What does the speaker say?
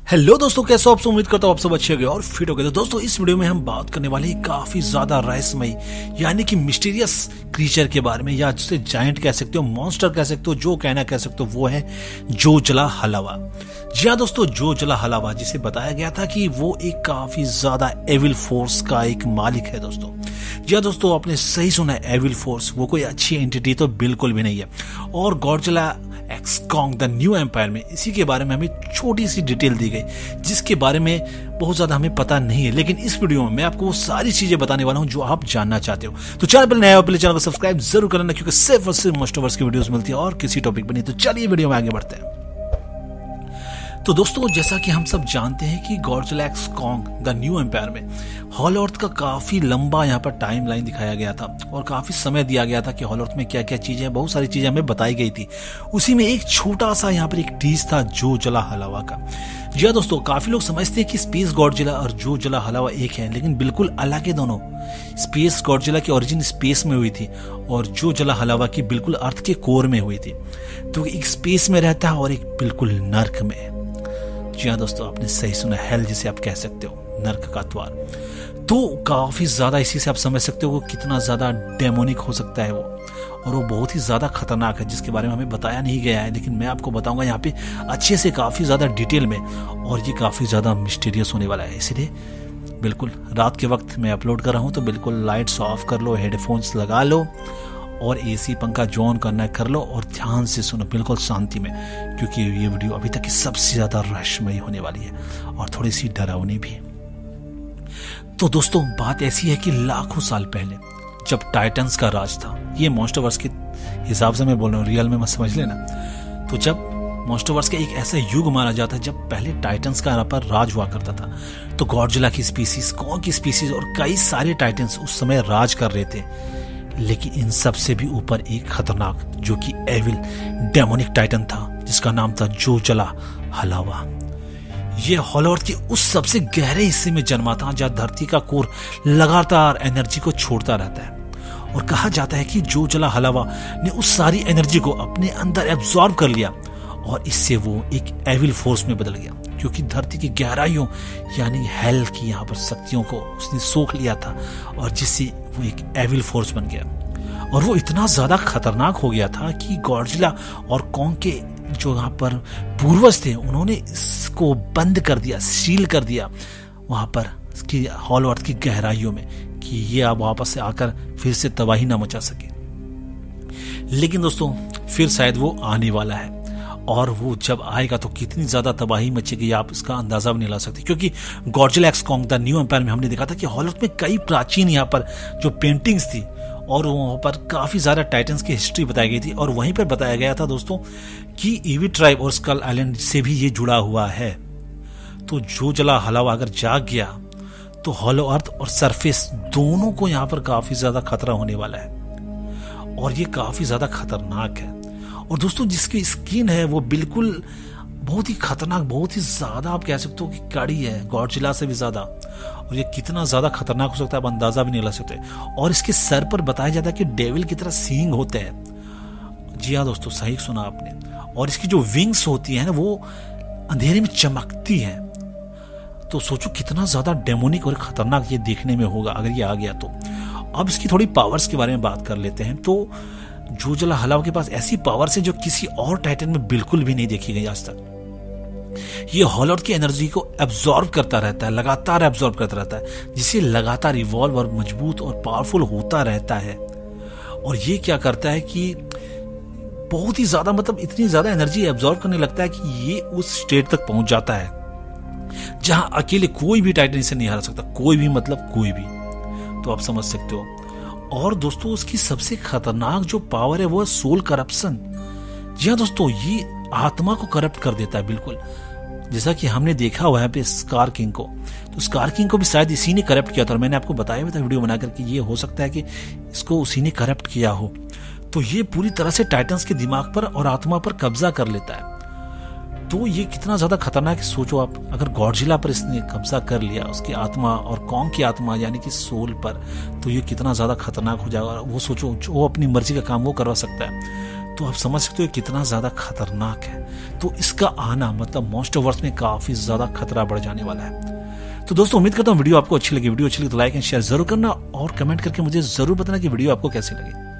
Hello दोस्तों, कैसे हो आप सब? उम्मीद करता हूँ आप सब अच्छे हो गए और फिट हो गए। तो दोस्तों इस वीडियो में हम बात करने वाले हैं काफी ज्यादा रहस्यमयी यानी कि मिस्टीरियस क्रीचर के बारे में, या जिसे जायंट कह सकते हो, मॉन्स्टर कह सकते हो, जो कहना कह सकते हो, वो है जोजिला हलावा। जी हाँ दोस्तों, जोजिला हलावा जिसे बताया गया था कि वो एक काफी ज्यादा एविल फोर्स का एक मालिक है दोस्तों। जी हाँ दोस्तों, आपने सही सुना है, एविल फोर्स। वो कोई अच्छी एंटिटी तो बिल्कुल भी नहीं है। और Godzilla x Kong the new empire में इसी के बारे में हमें छोटी सी डिटेल दी गई, जिसके बारे में बहुत ज्यादा हमें पता नहीं है। लेकिन इस वीडियो में मैं आपको वो सारी चीजें बताने वाला हूं जो आप जानना चाहते हो। तो चैनल पर नया हो, पहले चैनल को सब्सक्राइब जरूर करना, क्योंकि सिर्फ और सिर्फ मोस्टोवर्स की वीडियोस मिलती है और किसी टॉपिक पर नहीं। तो चलिए वीडियो में आगे बढ़ते हैं। तो दोस्तों जैसा कि हम सब जानते हैं कि Godzilla x Kong the new empire में हॉलो अर्थ का काफी लंबा यहाँ पर टाइम लाइन दिखाया गया था और काफी समय दिया गया था कि हॉलो अर्थ में क्या क्या चीजें, बहुत सारी चीजें हमें बताई गई थी। उसी में एक छोटा सा यहाँ पर एक टीज था जोजिला हलावा का। जी हाँ दोस्तों, काफी लोग समझते हैं कि स्पेस गॉडजिला और जोजिला हलावा एक है, लेकिन बिल्कुल अलग है दोनों। स्पेस गॉडजिला की ओरिजिन स्पेस में हुई थी और जोजिला हलावा की बिल्कुल अर्थ के कोर में हुई थी। तो एक स्पेस में रहता है और एक बिल्कुल नर्क में। जी हाँ दोस्तों, आपने सही सुना, हेल जिसे आप कह सकते हो, नर्क का द्वार। तो काफी ज्यादा इसी से आप समझ सकते हो वो कितना ज्यादा डेमोनिक हो सकता है वो, और वो बहुत ही ज्यादा खतरनाक है, जिसके बारे में हमें बताया नहीं गया है। लेकिन मैं आपको बताऊंगा यहाँ पे अच्छे से, काफी ज्यादा डिटेल में, और ये काफी ज्यादा मिस्टीरियस होने वाला है। इसलिए बिल्कुल रात के वक्त मैं अपलोड कर रहा हूँ, तो बिल्कुल लाइट्स ऑफ कर लो, हेडफोन्स लगा लो और एसी पंखा जो ऑन करना है कर लो और ध्यान से सुनो, बिल्कुल शांति में, क्योंकि ये वीडियो अभी तक की सबसे ज्यादा रहस्यमयी होने वाली है और थोड़ी सी डरावनी भी। तो दोस्तों बात ऐसी है कि लाखों साल पहले जब टाइटन्स का राज था, ये मॉन्स्टरवर्स के हिसाब से मैं बोल रहा हूँ, रियल में मत समझ लेना। तो जब मॉन्स्टरवर्स का एक ऐसा युग माना जाता है जब पहले टाइटन्स का पर राज हुआ करता था, तो गॉडजिला की स्पीसीज, कॉन्ग की स्पीसीज और कई सारे टाइटन्स उस समय राज कर रहे थे। लेकिन इन सब से भी ऊपर एक खतरनाक, जो कि एविल डेमोनिक टाइटन था, जिसका नाम था जोजिला हलावा। ये हॉलो अर्थ के उस सबसे गहरे हिस्से में जन्मा था जहां धरती का कोर लगातार एनर्जी को छोड़ता रहता है। और कहा जाता है कि जोजिला हलावा ने उस सारी एनर्जी को अपने अंदर एब्जॉर्ब कर लिया और इससे वो एक एविल फोर्स में बदल गया, क्योंकि धरती की गहराइयों यानी हेल की यहाँ पर शक्तियों को उसने सोख लिया था, और जिससे वो एक एविल फोर्स बन गया। और वो इतना ज्यादा खतरनाक हो गया था कि गॉडजिला और कॉन्ग के जो यहाँ पर पूर्वज थे, उन्होंने इसको बंद कर दिया, सील कर दिया वहां पर हॉलो अर्थ की गहराइयों में, कि ये अब वापस से आकर फिर से तबाही ना मचा सके। लेकिन दोस्तों फिर शायद वो आने वाला है, और वो जब आएगा तो कितनी ज्यादा तबाही मचेगी आप इसका अंदाजा भी नहीं ला सकते। क्योंकि Godzilla x Kong the new empire में हमने देखा था कि हॉलो अर्थ में कई प्राचीन यहाँ पर जो पेंटिंग्स थी, और वहां पर काफी ज्यादा टाइटन्स की हिस्ट्री बताई गई थी, और वहीं पर बताया गया था दोस्तों कि ईवी ट्राइब और स्कल आइलैंड से भी ये जुड़ा हुआ है। तो जोजिला हलावा अगर जाग गया तो हॉलो अर्थ और सरफेस दोनों को यहाँ पर काफी ज्यादा खतरा होने वाला है, और ये काफी ज्यादा खतरनाक है। और दोस्तों जिसकी स्किन है वो बिल्कुल बहुत ही खतरनाक, बहुत ही ज्यादा आप कह सकते हो कि कड़ी है, गॉडजिला से भी ज्यादा। और ये कितना ज्यादा खतरनाक हो सकता है आप अंदाजा भी नहीं लगा सकते। और इसके सर पर बताया जाता है कि डेविल की तरह सींग होते हैं। जी हाँ दोस्तों, सही सुना आपने। और इसकी जो विंग्स होती है ना, वो अंधेरे में चमकती है। तो सोचो कितना ज्यादा डेमोनिक और खतरनाक ये देखने में होगा अगर ये आ गया तो। अब इसकी थोड़ी पावर्स के बारे में बात कर लेते हैं। तो जोजिला हलावा के पास ऐसी पावर्स है जो किसी और टाइटन में बिल्कुल भी नहीं देखी गई आज तक। ये हॉलो अर्थ की एनर्जी को एब्जॉर्ब करता रहता है, लगातार एब्जॉर्ब करता रहता है, जिससे लगातार इवॉल्व और मजबूत और पावरफुल होता रहता है। और ये क्या करता है कि बहुत ही ज्यादा, मतलब इतनी ज्यादा एनर्जी एब्जॉर्ब करने लगता है कि ये उस स्टेट तक पहुंच जाता है जहां अकेले कोई भी टाइटन इसे नहीं हरा सकता, कोई भी मतलब कोई भी। तो आप समझ सकते हो। और दोस्तों उसकी सबसे खतरनाक जो पावर है वो है सोल करप्शन। जी हाँ दोस्तों, ये आत्मा को करप्ट कर देता है बिल्कुल, जैसा कि हमने देखा हुआ है पे स्कार किंग को। तो स्कार किंग को भी शायद इसी ने करप्ट किया था, और मैंने आपको बताया भी था वीडियो बनाकर कि ये हो सकता है कि इसको उसी ने करप्ट किया हो। तो ये पूरी तरह से टाइटन्स के दिमाग पर और आत्मा पर कब्जा कर लेता है। तो ये कितना ज्यादा खतरनाक है, सोचो आप, अगर गॉडजिला पर इसने कब्जा कर लिया, उसकी आत्मा और कॉन्ग की आत्मा यानी कि सोल पर, तो ये कितना ज्यादा खतरनाक हो जाएगा। वो सोचो, वो अपनी मर्जी का काम वो करवा सकता है। तो आप समझ सकते हो कितना ज्यादा खतरनाक है। तो इसका आना मतलब मॉन्स्टरवर्स में काफी ज्यादा खतरा बढ़ जाने वाला है। तो दोस्तों उम्मीद करता हूँ वीडियो आपको अच्छी लगी। वीडियो अच्छी लगी तो लाइक एंड शेयर जरूर करना और कमेंट करके मुझे जरूर बताना कि वीडियो आपको कैसी लगी।